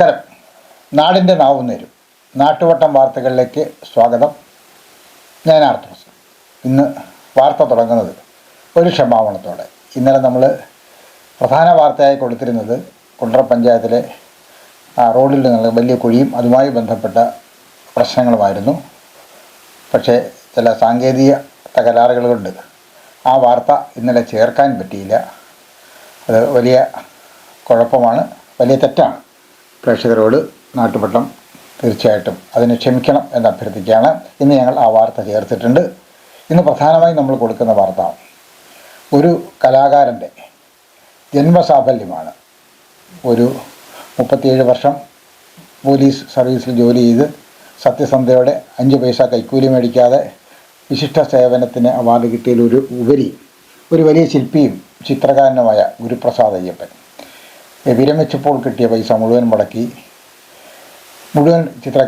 നമസ്കാരം. നാടിൻ്റെ നാവും നേരും നാട്ടുവട്ടം വാർത്തകളിലേക്ക് സ്വാഗതം. ഞാൻ ആർത്തോസ്. ഇന്ന് വാർത്ത തുടങ്ങുന്നത് ഒരു ക്ഷമാപണത്തോടെ. ഇന്നലെ നമ്മൾ പ്രധാന വാർത്തയായി കൊടുത്തിരുന്നത് കുണ്ടറ പഞ്ചായത്തിലെ റോഡിൽ നിന്നുള്ള വലിയ കുഴിയും അതുമായി ബന്ധപ്പെട്ട പ്രശ്നങ്ങളുമായിരുന്നു. പക്ഷേ ചില സാങ്കേതിക തകരാറുകൾ കൊണ്ട് ആ വാർത്ത ഇന്നലെ ചേർക്കാൻ പറ്റിയില്ല. അത് വലിയ കുഴപ്പമാണ്, വലിയ തെറ്റാണ്. പ്രേക്ഷകരോട് നാട്ടുവട്ടം തീർച്ചയായിട്ടും അതിനെ ക്ഷമിക്കണം എന്ന് അഭ്യർത്ഥിക്കുകയാണ്. ഇന്ന് ഞങ്ങൾ ആ വാർത്ത ചേർത്തിട്ടുണ്ട്. ഇന്ന് പ്രധാനമായും നമ്മൾ കൊടുക്കുന്ന വാർത്ത ഒരു കലാകാരൻ്റെ ജന്മസാഫല്യമാണ്. ഒരു 37 വർഷം പോലീസ് സർവീസിൽ ജോലി ചെയ്ത് സത്യസന്ധയോടെ 5 പൈസ കൈക്കൂലി മേടിക്കാതെ വിശിഷ്ട സേവനത്തിന് അവാർഡ് കിട്ടിയതിലൊരു ഒരു വലിയ ശില്പിയും ചിത്രകാരനുമായ ഗുരുപ്രസാദ് അയ്യപ്പൻ വിരമിച്ചപ്പോൾ കിട്ടിയ പൈസ മുഴുവൻ മുടക്കി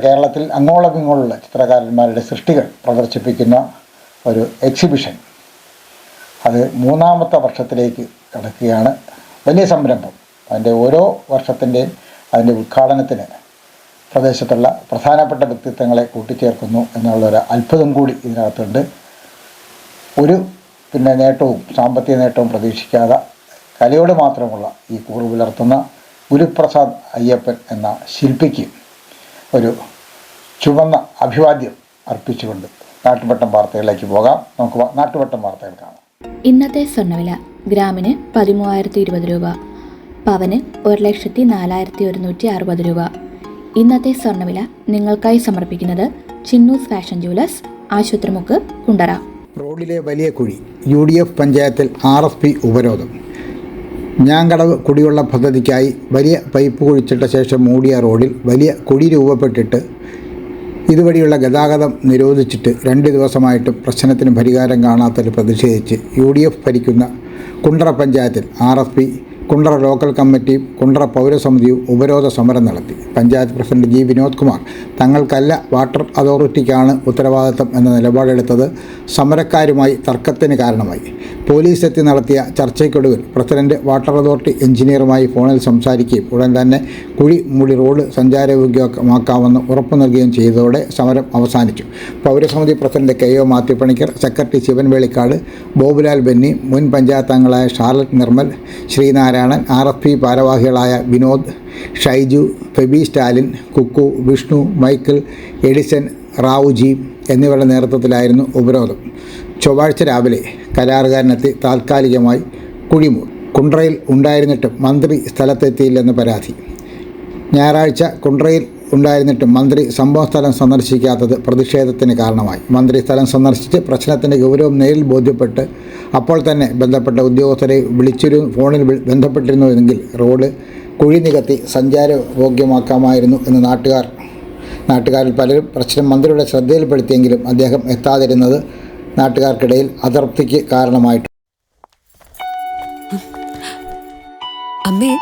കേരളത്തിൽ അങ്ങോളം ഇങ്ങോളുള്ള ചിത്രകാരന്മാരുടെ സൃഷ്ടികൾ പ്രദർശിപ്പിക്കുന്ന ഒരു എക്സിബിഷൻ, അത് 3ാമത്തെ വർഷത്തിലേക്ക് കടക്കുകയാണ്. വലിയ സംരംഭം. അതിൻ്റെ ഓരോ വർഷത്തിൻ്റെയും അതിൻ്റെ ഉദ്ഘാടനത്തിന് പ്രദേശത്തുള്ള പ്രധാനപ്പെട്ട വ്യക്തിത്വങ്ങളെ കൂട്ടിച്ചേർക്കുന്നു എന്നുള്ളൊരു അത്ഭുതം കൂടി ഇതിനകത്തുണ്ട്. ഒരു നേട്ടവും സാമ്പത്തിക നേട്ടവും പ്രതീക്ഷിക്കാതെ കലയോട് മാത്രമുള്ള ഈ കൂറ് പുലർത്തുന്ന ഗുരുപ്രസാദ് അയ്യപ്പൻ എന്ന ശില്പിക്ക് ഒരു ചുവന്ന അഭിവാദ്യം അർപ്പിച്ചുകൊണ്ട് നാട്ടുവട്ടം വാർത്തകളിലേക്ക് പോകാം. നമുക്ക് നാട്ടുവട്ടം വാർത്തകൾ കാണാം. ഇന്നത്തെ സ്വർണ്ണവില ഗ്രാമിന് 13,020 രൂപ, പവന് 1,04,160 രൂപ. ഇന്നത്തെ സ്വർണ്ണവില നിങ്ങൾക്കായി സമർപ്പിക്കുന്നത് ചിന്നൂസ് ഫാഷൻ ജ്വല്ലേഴ്സ്, ആശുപത്രിമുക്ക്, കുണ്ടറ. റോഡിലെ വലിയ കുഴി. UDF പഞ്ചായത്തിൽ RSP ഉപരോധം. ഞാങ്കടവ് കുടിവെള്ള പദ്ധതിക്കായി വലിയ പൈപ്പ് കുഴിച്ചിട്ട ശേഷം മൂടിയ റോഡിൽ വലിയ കുഴി രൂപപ്പെട്ടിട്ട് ഇതുവഴിയുള്ള ഗതാഗതം നിരോധിച്ചിട്ട് 2 ദിവസമായിട്ടും പ്രശ്നത്തിന് പരിഹാരം കാണാത്തതിൽ പ്രതിഷേധിച്ച് UDF ഭരിക്കുന്ന കുണ്ടറ പഞ്ചായത്തിൽ RSP, കുണ്ടറ ലോക്കൽ കമ്മിറ്റിയും കുണ്ടറ പൗരസമിതിയും ഉപരോധ സമരം നടത്തി. Panchayat president G. വിനോദ് കുമാർ തങ്ങൾക്കല്ല വാട്ടർ അതോറിറ്റിക്കാണ് ഉത്തരവാദിത്തം എന്ന നിലപാടെടുത്തത് സമരക്കാരുമായി തർക്കത്തിന് കാരണമായി. പോലീസ് എത്തി നടത്തിയ ചർച്ചയ്ക്കൊടുവിൽ പ്രസിഡന്റ് വാട്ടർ അതോറിറ്റി എഞ്ചിനീയറുമായി ഫോണിൽ സംസാരിക്കുകയും ഉടൻ തന്നെ കുഴി മൂടി റോഡ് സഞ്ചാരയോഗ്യമാക്കാമെന്ന് ഉറപ്പു നൽകുകയും ചെയ്തതോടെ സമരം അവസാനിച്ചു. പൗരസമിതി president KO മാത്യുപണിക്കർ, secretary Shivan Velikkad, ബോബുലാൽ Benny, മുൻ പഞ്ചായത്ത് അംഗങ്ങളായ ഷാർലറ്റ് നിർമ്മൽ, ശ്രീനാരായണൻ, RSP ഭാരവാഹികളായ വിനോദ്, ഷൈജു, ഫെബി സ്റ്റാലിൻ, കുക്കു, വിഷ്ണു, മൈക്കിൾ, എഡിസൺ, റാവുജി എന്നിവരുടെ നേതൃത്വത്തിലായിരുന്നു ഉപരോധം. ചൊവ്വാഴ്ച രാവിലെ കരാറുകാരനെത്തി താൽക്കാലികമായി കുഴിമൂടി. കുണ്ടറയിൽ ഉണ്ടായിരുന്നിട്ടും മന്ത്രി സ്ഥലത്തെത്തിയില്ലെന്ന് പരാതി. ഞായറാഴ്ച കുണ്ടറയിൽ ഉണ്ടായിരുന്നിട്ടും മന്ത്രി സംഭവസ്ഥലം സന്ദർശിക്കാത്തത് പ്രതിഷേധത്തിന് കാരണമായി. മന്ത്രി സ്ഥലം സന്ദർശിച്ച് പ്രശ്നത്തിൻ്റെ ഗൗരവം നേരിൽ ബോധ്യപ്പെട്ട് അപ്പോൾ തന്നെ ബന്ധപ്പെട്ട ഉദ്യോഗസ്ഥരെ ഫോണിൽ ബന്ധപ്പെട്ടിരുന്നുവെങ്കിൽ റോഡ് കുഴി നികത്തി സഞ്ചാരയോഗ്യമാക്കാമായിരുന്നു എന്ന് നാട്ടുകാരിൽ പലരും പ്രശ്നം മന്ത്രിയുടെ ശ്രദ്ധയിൽപ്പെടുത്തിയെങ്കിലും അദ്ദേഹം എത്താതിരുന്നത് നാട്ടുകാർക്കിടയിൽ അതൃപ്തിക്ക് കാരണമായിട്ടുണ്ട്. അമ്മേ,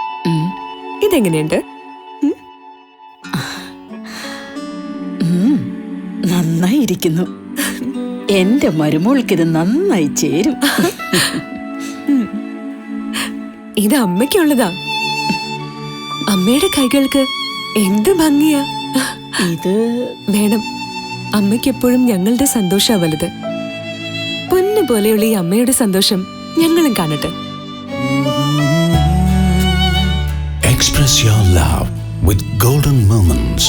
ഇതെങ്ങനെയുണ്ട്? നന്നായിരിക്കുന്നു. എന്റെ മരുമോൾക്കിത് നന്നായി ചേരും. ഇത് അമ്മയ്ക്കുള്ളതാ. അമ്മയുടെ കൈകൾക്ക് എന്ത് ഭംഗിയാ. ഇത് വേണം. അമ്മയ്ക്കെപ്പോഴും ഞങ്ങളുടെ സന്തോഷാ വലുത്. പൊന്നു പോലെയുള്ള ഈ അമ്മയുടെ സന്തോഷം ഞങ്ങളും കാണട്ടെ. Express your love with golden moments.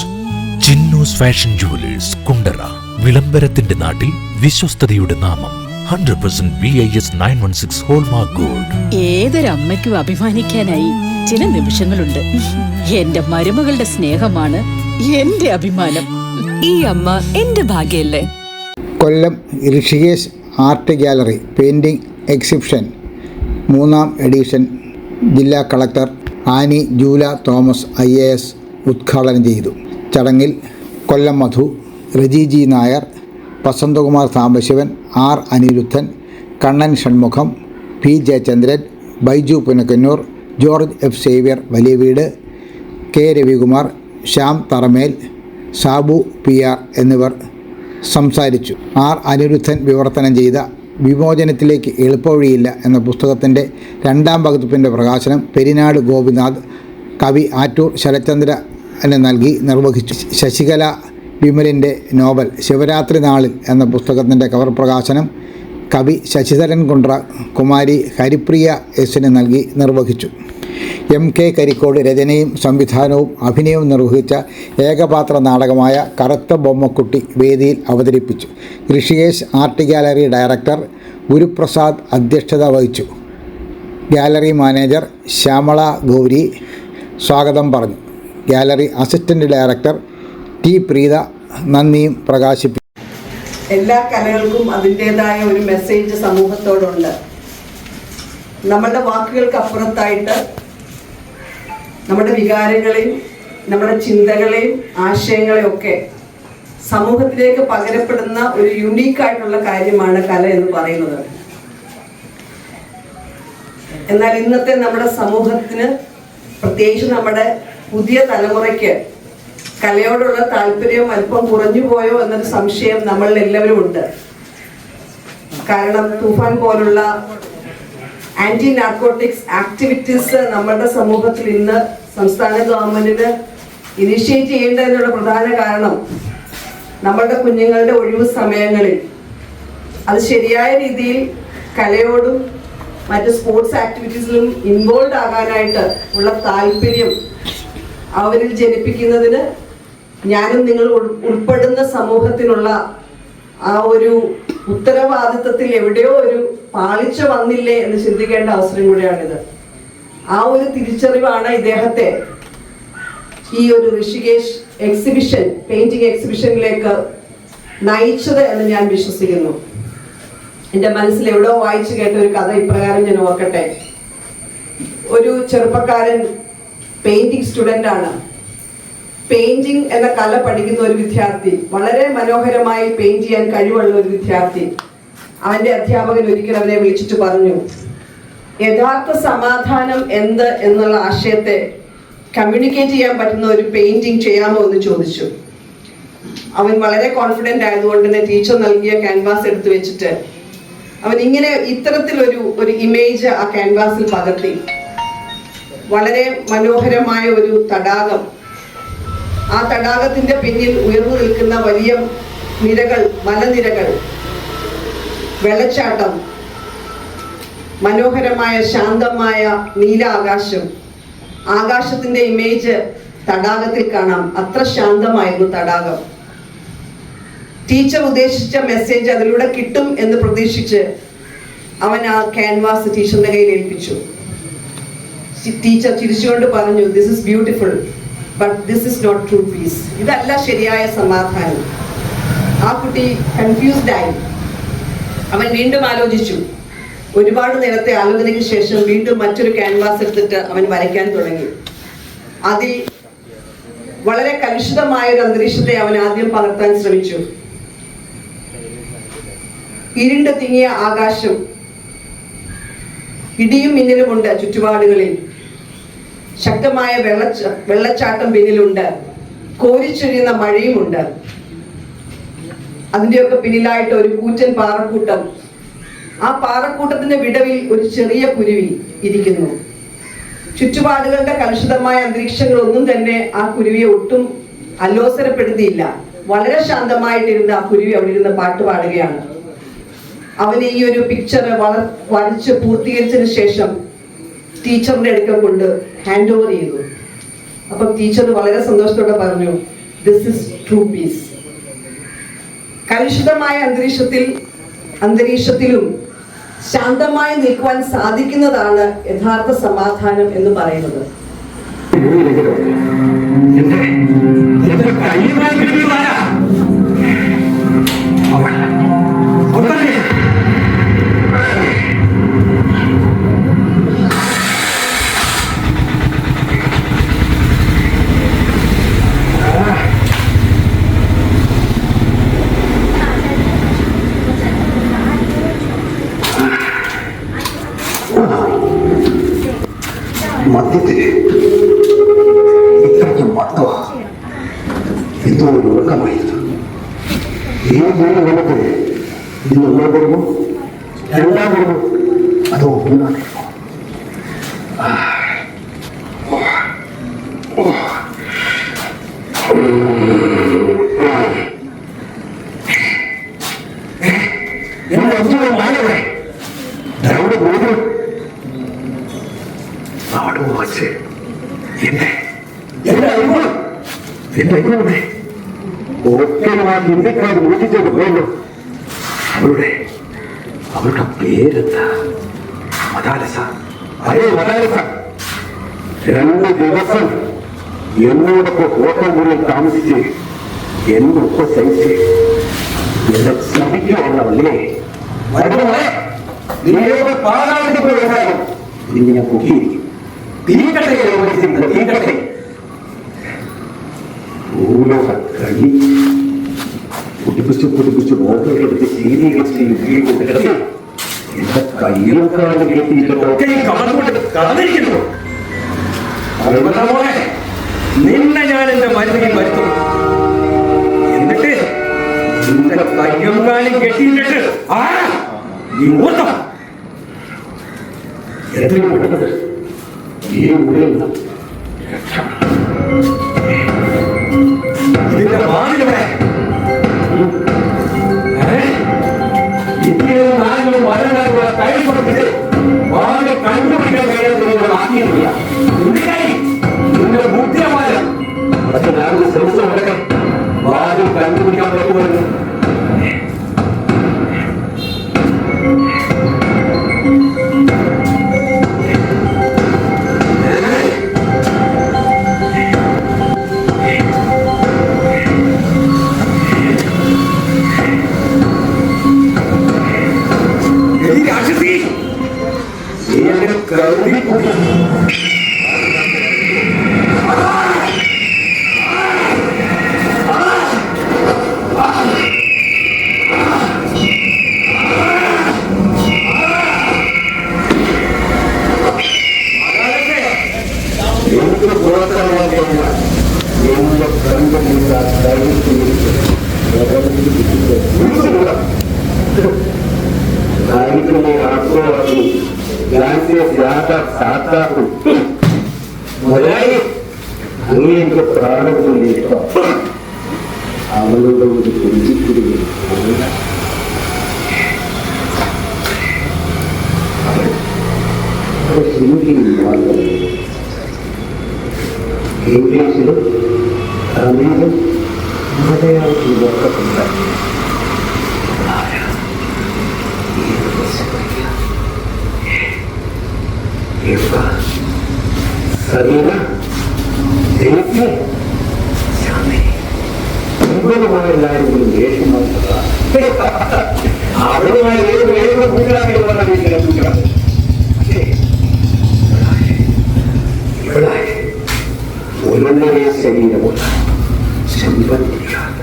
Chinnus fashion jewellers, Kundara. വിളംബരത്തിന്റെ നാട്ടിൽ വിശ്വസ്തയുടെ നാമം. 100% BIS 916 ഹോൾമാർക്ക് ഗോൾഡ്. ഏതൊരമ്മയ്ക്കും അഭിമാനിക്കാനായി ചില നിമിഷങ്ങളുണ്ട്. എന്റെ മരുമകളുടെ സ്നേഹമാണ് എന്റെ അഭിമാനം. ഈ അമ്മ എന്റെ ഭാഗ്യല്ലേ. Kollam Rishikesh art gallery painting exhibition 3ാം എഡിഷൻ ജില്ലാ കളക്ടർ ആനി ജൂല തോമസ് IAS ഉദ്ഘാടനം ചെയ്തു. ചടങ്ങിൽ Kollam Madhu, Reji Nair, Vasanthakumar Sambasivan, R. Aniruddhan, Kannan Shanmugham, P. Jayachandran, Baiju Punakkannur, George F. Xavier വലിയ വീട്, K. രവികുമാർ, ശ്യാം തറമേൽ, സാബു PR എന്നിവർ സംസാരിച്ചു. R. അനിരുദ്ധൻ വിവർത്തനം ചെയ്ത വിമോചനത്തിലേക്ക് എളുപ്പവഴിയില്ല എന്ന പുസ്തകത്തിൻ്റെ 2ാം പതിപ്പിൻ്റെ പ്രകാശനം പെരിനാട് ഗോപിനാഥ്, കവി ആറ്റൂർ ശരത്ചന്ദ്ര നൽകി നിർവഹിച്ചു. ശശികല വിമലിൻ്റെ നോവൽ ശിവരാത്രി നാളിൽ എന്ന പുസ്തകത്തിൻ്റെ കവർ പ്രകാശനം കവി ശശിധരൻ കുണ്ട്ര കുമാരി ഹരിപ്രിയ എസിന് നൽകി നിർവഹിച്ചു. MK കരിക്കോട് രചനയും സംവിധാനവും അഭിനയവും നിർവഹിച്ച ഏകപാത്ര നാടകമായ കറുത്ത ബൊമ്മക്കുട്ടി വേദിയിൽ അവതരിപ്പിച്ചു. Rishikesh art gallery director Guruprasad അധ്യക്ഷത വഹിച്ചു. ഗാലറി മാനേജർ ശ്യാമള ഗൗരി സ്വാഗതം പറഞ്ഞു. Gallery assistant director T Preetha നന്ദിയും പ്രകാശിപ്പിച്ചു. എല്ലാ കലകൾക്കും അതിൻ്റേതായ ഒരു മെസ്സേജ് സമൂഹത്തോടുണ്ട്. നമ്മളുടെ വാക്കുകൾക്ക് അപ്പുറത്തായിട്ട് നമ്മുടെ വികാരങ്ങളെയും നമ്മുടെ ചിന്തകളെയും ആശയങ്ങളെയും ഒക്കെ സമൂഹത്തിലേക്ക് പകരപ്പെടുന്ന ഒരു യുണീക്കായിട്ടുള്ള കാര്യമാണ് കല എന്ന് പറയുന്നത്. എന്നാൽ ഇന്നത്തെ നമ്മുടെ സമൂഹത്തിന്, പ്രത്യേകിച്ച് നമ്മുടെ പുതിയ തലമുറയ്ക്ക് കലയോടുള്ള താല്പര്യം അല്പം കുറഞ്ഞു പോയോ എന്നൊരു സംശയം നമ്മളിൽ എല്ലാവരും ഉണ്ട്. കാരണം തൂഫാൻ പോലുള്ള ആന്റി നാർക്കോട്ടിക്സ് ആക്ടിവിറ്റീസ് നമ്മുടെ സമൂഹത്തിൽ ഇന്ന് സംസ്ഥാന ഗവൺമെന്റിന് ഇനിഷ്യേറ്റ് ചെയ്യേണ്ടതിനുള്ള പ്രധാന കാരണം നമ്മളുടെ കുഞ്ഞുങ്ങളുടെ ഒഴിവു സമയങ്ങളിൽ അത് ശരിയായ രീതിയിൽ കലയോടും മറ്റ് സ്പോർട്സ് ആക്ടിവിറ്റീസിലും ഇൻവോൾവ് ആകാനായിട്ട് ഉള്ള താല്പര്യം അവരിൽ ജനിപ്പിക്കുന്നതിന് ഞാനും നിങ്ങൾ ഉൾപ്പെടുന്ന സമൂഹത്തിനുള്ള ആ ഒരു ഉത്തരവാദിത്വത്തിൽ എവിടെയോ ഒരു പാളിച്ച വന്നില്ലേ എന്ന് ചിന്തിക്കേണ്ട അവസരം കൂടിയാണിത്. ആ ഒരു തിരിച്ചറിവാണ് ഇദ്ദേഹത്തെ ഈ ഒരു ഋഷികേശ് എക്സിബിഷൻ, പെയിന്റിംഗ് എക്സിബിഷനിലേക്ക് നയിച്ചത് എന്ന് ഞാൻ വിശ്വസിക്കുന്നു. എൻ്റെ മനസ്സിൽ എവിടെയോ വായിച്ചു കേട്ട ഒരു കഥ ഇപ്രകാരം ഞാൻ ഓർക്കട്ടെ. ഒരു ചെറുപ്പക്കാരൻ പെയിന്റിംഗ് സ്റ്റുഡൻ്റ് ആണ്. പെയിന്റിംഗ് എന്ന കല പഠിക്കുന്ന ഒരു വിദ്യാർത്ഥി, വളരെ മനോഹരമായി പെയിന്റ് ചെയ്യാൻ കഴിവുള്ള ഒരു വിദ്യാർത്ഥി, അവന്റെ അധ്യാപകൻ ഒരിക്കൽ അവനെ വിളിച്ചിട്ട് പറഞ്ഞു, യഥാർത്ഥ സമാധാനം എന്ത് എന്നുള്ള ആശയത്തെ കമ്മ്യൂണിക്കേറ്റ് ചെയ്യാൻ പറ്റുന്ന ഒരു പെയിന്റിംഗ് ചെയ്യാമോ എന്ന് ചോദിച്ചു. അവൻ വളരെ കോൺഫിഡൻ്റ് ആയതുകൊണ്ട് തന്നെ ടീച്ചർ നൽകിയ ക്യാൻവാസ് എടുത്തു വെച്ചിട്ട് അവൻ ഇങ്ങനെ ഇത്തരത്തിലൊരു ഇമേജ് ആ ക്യാൻവാസിൽ പകർത്തി. വളരെ മനോഹരമായ ഒരു തടാകം, ആ തടാകത്തിന്റെ പിന്നിൽ ഉയർന്നു നിൽക്കുന്ന വലിയ നിരകൾ, മലനിരകൾ, വെള്ളച്ചാട്ടം, മനോഹരമായ ശാന്തമായ നീല ആകാശം, ആകാശത്തിന്റെ ഇമേജ് തടാകത്തിൽ കാണാം. അത്ര ശാന്തമായിരുന്നു തടാകം. ടീച്ചർ ഉദ്ദേശിച്ച മെസ്സേജ് അതിലൂടെ കിട്ടും എന്ന് പ്രതീക്ഷിച്ച് അവൻ ആ ക്യാൻവാസ് ടീച്ചറിന്റെ കയ്യിൽ ഏൽപ്പിച്ചു. ടീച്ചർ ചിരിച്ചുകൊണ്ട് പറഞ്ഞു, this is beautiful but this is not true peace. ഇതല്ല ശരിയായ സമാധാനം. ആ കുട്ടി കൺഫ്യൂസ്ഡ് ആയി. അവൻ വീണ്ടും ആലോചിച്ചു. ഒരുപാട് നേരത്തെ ആലോചനയ്ക്ക് ശേഷം വീണ്ടും മറ്റൊരു ക്യാൻവാസ് എടുത്തിട്ട് അവൻ വരയ്ക്കാൻ തുടങ്ങി. അതിൽ വളരെ കലുഷിതമായ ഒരു അന്തരീക്ഷത്തെ അവൻ ആദ്യം പകർത്താൻ ശ്രമിച്ചു. ഇരുണ്ട് തിങ്ങിയ ആകാശം, ഇടിയും മിന്നലുമുണ്ട് ചുറ്റുപാടുകളിൽ, ശക്തമായ വെള്ളച്ചാട്ടം പിന്നിലുണ്ട്, കോരിച്ചൊരിയുന്ന മഴയുമുണ്ട്. അതിൻ്റെയൊക്കെ പിന്നിലായിട്ട് ഒരു കൂറ്റൻ പാറക്കൂട്ടം. ആ പാറക്കൂട്ടത്തിന്റെ വിടവിൽ ഒരു ചെറിയ കുരുവി ഇരിക്കുന്നു. ചുറ്റുപാടുകളുടെ കലുഷിതമായ അന്തരീക്ഷങ്ങളൊന്നും തന്നെ ആ കുരുവിയെ ഒട്ടും അലോസരപ്പെടുത്തിയില്ല. വളരെ ശാന്തമായിട്ടിരുന്ന ആ കുരുവി അവിടെ ഇരുന്ന് പാട്ട് പാടുകയാണ്. അവന് ഈ ഒരു പിക്ചർ വരച്ച് പൂർത്തീകരിച്ചതിന് ശേഷം ടീച്ചറിന്റെ അടുക്കൽ കൊണ്ട് ഹാൻഡ് ഓവർ ചെയ്തു. അപ്പൊ ടീച്ചർ വളരെ സന്തോഷത്തോടെ പറഞ്ഞു, ദിസ് ഇസ് ട്രൂ പീസ്. കലുഷിതമായ അന്തരീക്ഷത്തിലും ശാന്തമായി നിൽക്കുവാൻ സാധിക്കുന്നതാണ് യഥാർത്ഥ സമാധാനം എന്ന് പറയുന്നത്. മദ്യത്തിന് ഇത്രയ്ക്ക് മത്തോ എന്തോ ഒരു ഉറക്കമായിരുന്നു. ഈ മൂന്ന് കൊല്ലത്തിന് ഇന്ന് ഒന്നാം കുടുംബം, രണ്ടാം കുടുംബം, അതോ മൂന്നാം കുടുംബം. ഇന്ത്യക്കാർ മോചിച്ചത് പോയല്ലോ. അവരുടെ പേരെന്താ? മദാലസ. അതേ മദാലസ. 2 ദിവസം എന്നോടൊപ്പം ഹോട്ടൽ മുറിയിൽ താമസിച്ച് എന്നൊപ്പം സഹിച്ച് എന്നെ ശ്രമിക്കുകയാണല്ലേ. ഇനി ഞാൻ പൊക്കിയിരിക്കും. തീക്കട്ടെ കളി പൊട്ടിപ്പിച്ച് ഓട്ടോയെടുത്ത് ശീലീകരിച്ച് യുഗിയെ കൊണ്ട് കിടത്തി എന്റെ കയ്യിലും കാലം കെട്ടിയിട്ടോ നിന്നെ ഞാൻ എന്റെ മരുന്നിൽ വരുത്തും. എന്നിട്ട് നിന്റെ കയ്യും കാലും കെട്ടിയിട്ടിട്ട് നീ ഓർത്തോ. എത്രയും പെട്ടെന്ന് ഈ മുറിയിൽ ഇതിന്റെ വാതിലവിടെ ഇന്ത്യയിലും നാലിലും വരണ്ടാകുള്ള കയ്യിൽ കൊടുത്തിട്ട് വാതിൽ കണ്ടുപിടിക്കാൻ കഴിയാത്ത ആക്കിയില്ല. നിന്റെ ബുദ്ധിയമായ പക്ഷെ ഞാനൊരു ശ്രമിച്ചു നടക്കാം. വാതിൽ കണ്ടുപിടിക്കാൻ പറ്റുമെന്ന് അങ്ങനെയൊക്കെ പ്രാണത്തിലേക്കോ അവളുടെ ഒരു കുഞ്ചിക്കുരുവിൽ ഹിന്ദിയിൽ മാത്രം ഇംഗ്ലീഷിലും തമിഴിലും മലയാളത്തിലും ഒക്കെ ഉണ്ടാക്കി. സരീന എനിക്ക് എല്ലാവരും ദേഷ്യമായി അവരുമായി ഏത് കൂട്ടാക്കിയുള്ള ഒന്നേ ശരീരമുള്ള സമ്പന്നില്ലാത്ത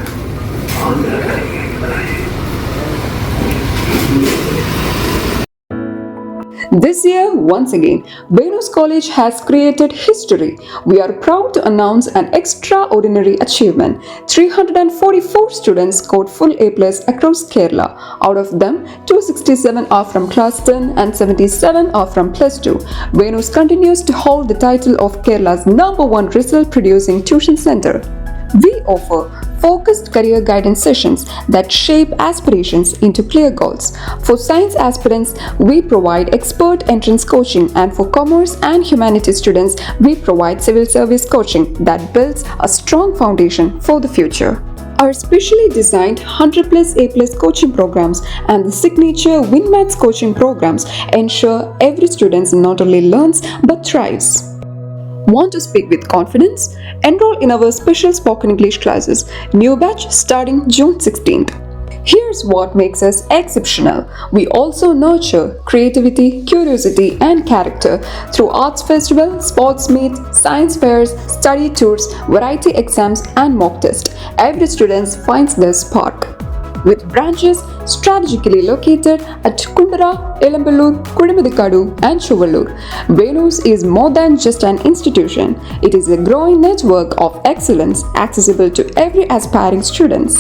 This year, once again, Venus College has created history. We are proud to announce an extraordinary achievement. 344 students scored full A+ across Kerala. Out of them, 267 are from Class 10 and 77 are from Plus 2. Venus continues to hold the title of Kerala's #1 result-producing tuition center. We offer focused career guidance sessions that shape aspirations into clear goals. For science aspirants, we provide expert entrance coaching, and for commerce and humanities students, we provide civil service coaching that builds a strong foundation for the future. Our specially designed 100+ A+ coaching programs and the signature WinMaths coaching programs ensure every student not only learns but thrives. Want to speak with confidence? Enroll in our special spoken English classes. New batch starting June 16th. Here's what makes us exceptional. We also nurture creativity, curiosity, and character through arts festival, sports meets, science fairs, study tours, variety exams, and mock tests. Every student finds their spark. With branches strategically located at Kundara, Elamballur, Kudimudikadu, and Chuvallur, Venus is more than just an institution. It is a growing network of excellence accessible to every aspiring students.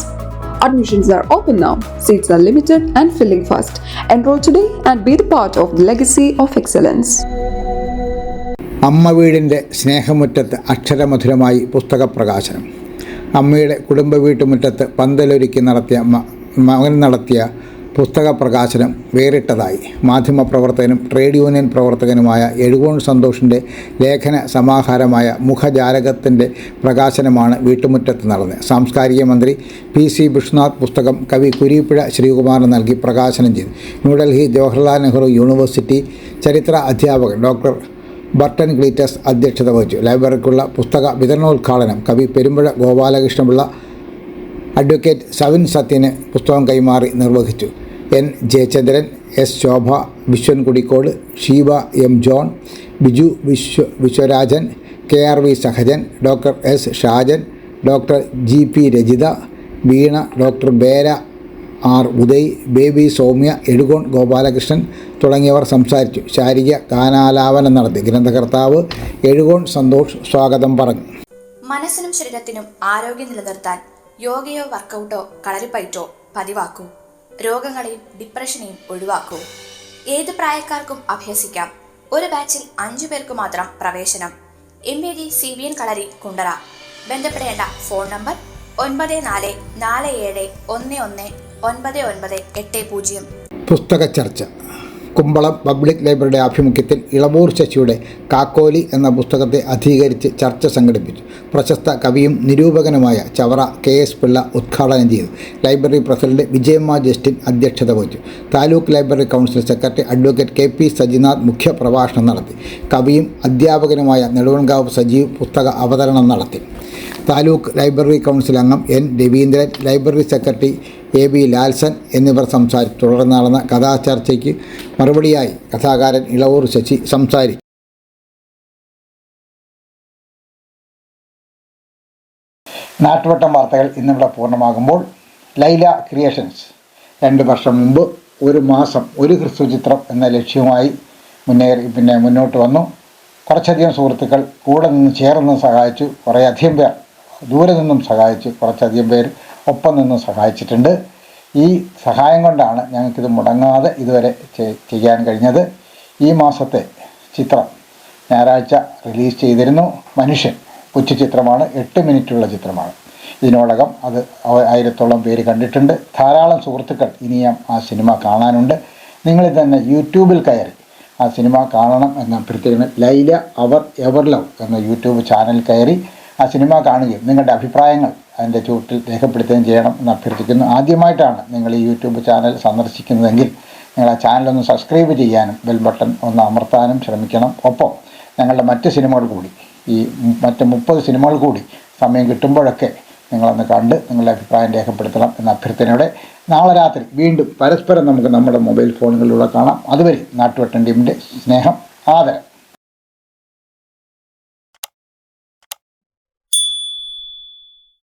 Admissions are open now. Seats are limited and filling fast. Enroll today and be the part of the legacy of excellence. അമ്മ വീടിൻ്റെ സ്നേഹമുറ്റത്ത് അക്ഷരമധുരമായി പുസ്തക പ്രകാശനം. അമ്മയുടെ കുടുംബ വീട്ടുമുറ്റത്ത് പന്തലൊരുക്കി മകൻ നടത്തിയ പുസ്തക പ്രകാശനം വേറിട്ടതായി. മാധ്യമപ്രവർത്തകനും ട്രേഡ് യൂണിയൻ പ്രവർത്തകനുമായ എഴുകോൺ സന്തോഷിൻ്റെ ലേഖന സമാഹാരമായ മുഖജാലകത്തിൻ്റെ പ്രകാശനമാണ് വീട്ടുമുറ്റത്ത് നടന്നത്. സാംസ്കാരിക മന്ത്രി PC വിഷ്ണുനാഥ് പുസ്തകം കവി കുരീപ്പുഴ ശ്രീകുമാറിന് നൽകി പ്രകാശനം ചെയ്തു. ന്യൂഡൽഹി ജവഹർലാൽ നെഹ്റു യൂണിവേഴ്സിറ്റി ചരിത്ര അധ്യാപകൻ ഡോക്ടർ ബർട്ടൻ ക്ലീറ്റസ് അധ്യക്ഷത വഹിച്ചു. ലൈബ്രറിക്കുള്ള പുസ്തക വിതരണോദ്ഘാടനം കവി പെരുമ്പുഴ ഗോപാലകൃഷ്ണപിള്ള അഡ്വക്കേറ്റ് സവിൻ സത്യന് പുസ്തകം കൈമാറി നിർവഹിച്ചു. N. ജയചന്ദ്രൻ, S. ശോഭ, Viswan Kudikode, Sheeba M. John, Biju Viswarajan, KRV Sahajan, doctor S. Shajan, doctor GP Rajitha, വീണ, doctor Bera R. Uday, baby Soumya, Ezhukone Gopalakrishnan തുടങ്ങിയവർ സംസാരിച്ചു. ശാരീരിക ഗാനാലാപനം നടത്തി. ഗ്രന്ഥകർത്താവ് എഴുകോൺ സന്തോഷ് സ്വാഗതം പറഞ്ഞു. മനസ്സിനും ശരീരത്തിനും ആരോഗ്യം നിലനിർത്താൻ യോഗയോ വർക്കൗട്ടോ കളരിപ്പയറ്റോ പതിവാക്കൂ. രോഗങ്ങളെയും ഡിപ്രഷനെയും ഒഴിവാക്കൂ. ഏത് പ്രായക്കാർക്കും അഭ്യസിക്കാം. ഒരു ബാച്ചിൽ 5 പേർക്ക് മാത്രം പ്രവേശനം. MVG CBN കളരി കുണ്ടറ. ബന്ധപ്പെടേണ്ട ഫോൺ നമ്പർ 9447411980. പുസ്തക ചർച്ച. കുമ്പളം പബ്ലിക് ലൈബ്രറിയുടെ ആഭിമുഖ്യത്തിൽ ഇളവൂർ ശശിയുടെ കാക്കോലി എന്ന പുസ്തകത്തെ അധികരിച്ച് ചർച്ച സംഘടിപ്പിച്ചു. പ്രശസ്ത കവിയും നിരൂപകനുമായ ചവറ KS പിള്ള ഉദ്ഘാടനം ചെയ്തു. ലൈബ്രറി പ്രസിഡന്റ് വിജയമ്മ ജസ്റ്റിൻ അധ്യക്ഷത വഹിച്ചു. Taluk library council secretary advocate KP Sajinath മുഖ്യ പ്രഭാഷണം നടത്തി. കവിയും അധ്യാപകനുമായ നെടുവൻകാവ് സജീവ് പുസ്തക അവതരണം നടത്തി. താലൂക്ക് ലൈബ്രറി കൗൺസിൽ അംഗം N. Raveendran, library secretary AB ലാൽസൻ എന്നിവർ സംസാരിച്ചു. തുടർന്ന് നടന്ന കഥാചർച്ചയ്ക്ക് മറുപടിയായി കഥാകാരൻ ഇളവൂർ ശശി സംസാരിച്ചു. നാട്ടുവട്ടം വാർത്തകൾ ഇന്നിവിടെ പൂർണ്ണമാകുമ്പോൾ ലൈല ക്രിയേഷൻസ് 2 വർഷം മുമ്പ് 1 മാസം 1 ഹ്രസ്വചിത്രം എന്ന ലക്ഷ്യവുമായി മുന്നോട്ട് വന്നു. കുറച്ചധികം സുഹൃത്തുക്കൾ കൂടെ നിന്ന് ചേർന്ന് സഹായിച്ചു. കുറേയധികം പേർ ദൂരെ നിന്നും സഹായിച്ചു. കുറച്ചധികം പേർ ഒപ്പം നിന്നും സഹായിച്ചിട്ടുണ്ട്. ഈ സഹായം കൊണ്ടാണ് ഞങ്ങൾക്കിത് മുടങ്ങാതെ ഇതുവരെ ചെയ്യാൻ കഴിഞ്ഞത്. ഈ മാസത്തെ ചിത്രം ഞായറാഴ്ച റിലീസ് ചെയ്തിരുന്നു. മനുഷ്യൻ കൊച്ചു ചിത്രമാണ്. 8 മിനിറ്റുള്ള ചിത്രമാണ്. ഇതിനോടകം അത് 1000-ഓളം പേര് കണ്ടിട്ടുണ്ട്. ധാരാളം സുഹൃത്തുക്കൾ ഇനിയും ആ സിനിമ കാണാനുണ്ട്. നിങ്ങളിൽ തന്നെ യൂട്യൂബിൽ കയറി ആ സിനിമ കാണണം എന്ന അഭ്യർത്ഥിക്കുന്ന ലൈല അവർ എവർ ലവ് എന്ന യൂട്യൂബ് ചാനൽ കയറി ആ സിനിമ കാണുകയും നിങ്ങളുടെ അഭിപ്രായങ്ങൾ അതിൻ്റെ ചുവട്ടിൽ രേഖപ്പെടുത്തുകയും ചെയ്യണം എന്ന് അഭ്യർത്ഥിക്കുന്നു. ആദ്യമായിട്ടാണ് നിങ്ങൾ ഈ യൂട്യൂബ് ചാനൽ സന്ദർശിക്കുന്നതെങ്കിൽ നിങ്ങൾ ആ ചാനലൊന്ന് സബ്സ്ക്രൈബ് ചെയ്യാനും ബെൽ ബട്ടൺ ഒന്ന് അമർത്താനും ശ്രമിക്കണം. ഒപ്പം ഞങ്ങളുടെ മറ്റ് സിനിമകൾ കൂടി, ഈ മറ്റ് 30 സിനിമകൾ കൂടി സമയം കിട്ടുമ്പോഴൊക്കെ നിങ്ങളൊന്ന് കണ്ട് നിങ്ങളുടെ അഭിപ്രായം രേഖപ്പെടുത്തണം എന്ന അഭ്യർത്ഥനയോടെ നാളെ രാത്രി വീണ്ടും പരസ്പരം നമുക്ക് നമ്മുടെ മൊബൈൽ ഫോണുകളിലൂടെ കാണാം. അതുവരെ നാട്ടുവട്ടം ടീമിൻ്റെ സ്നേഹം, ആദരം.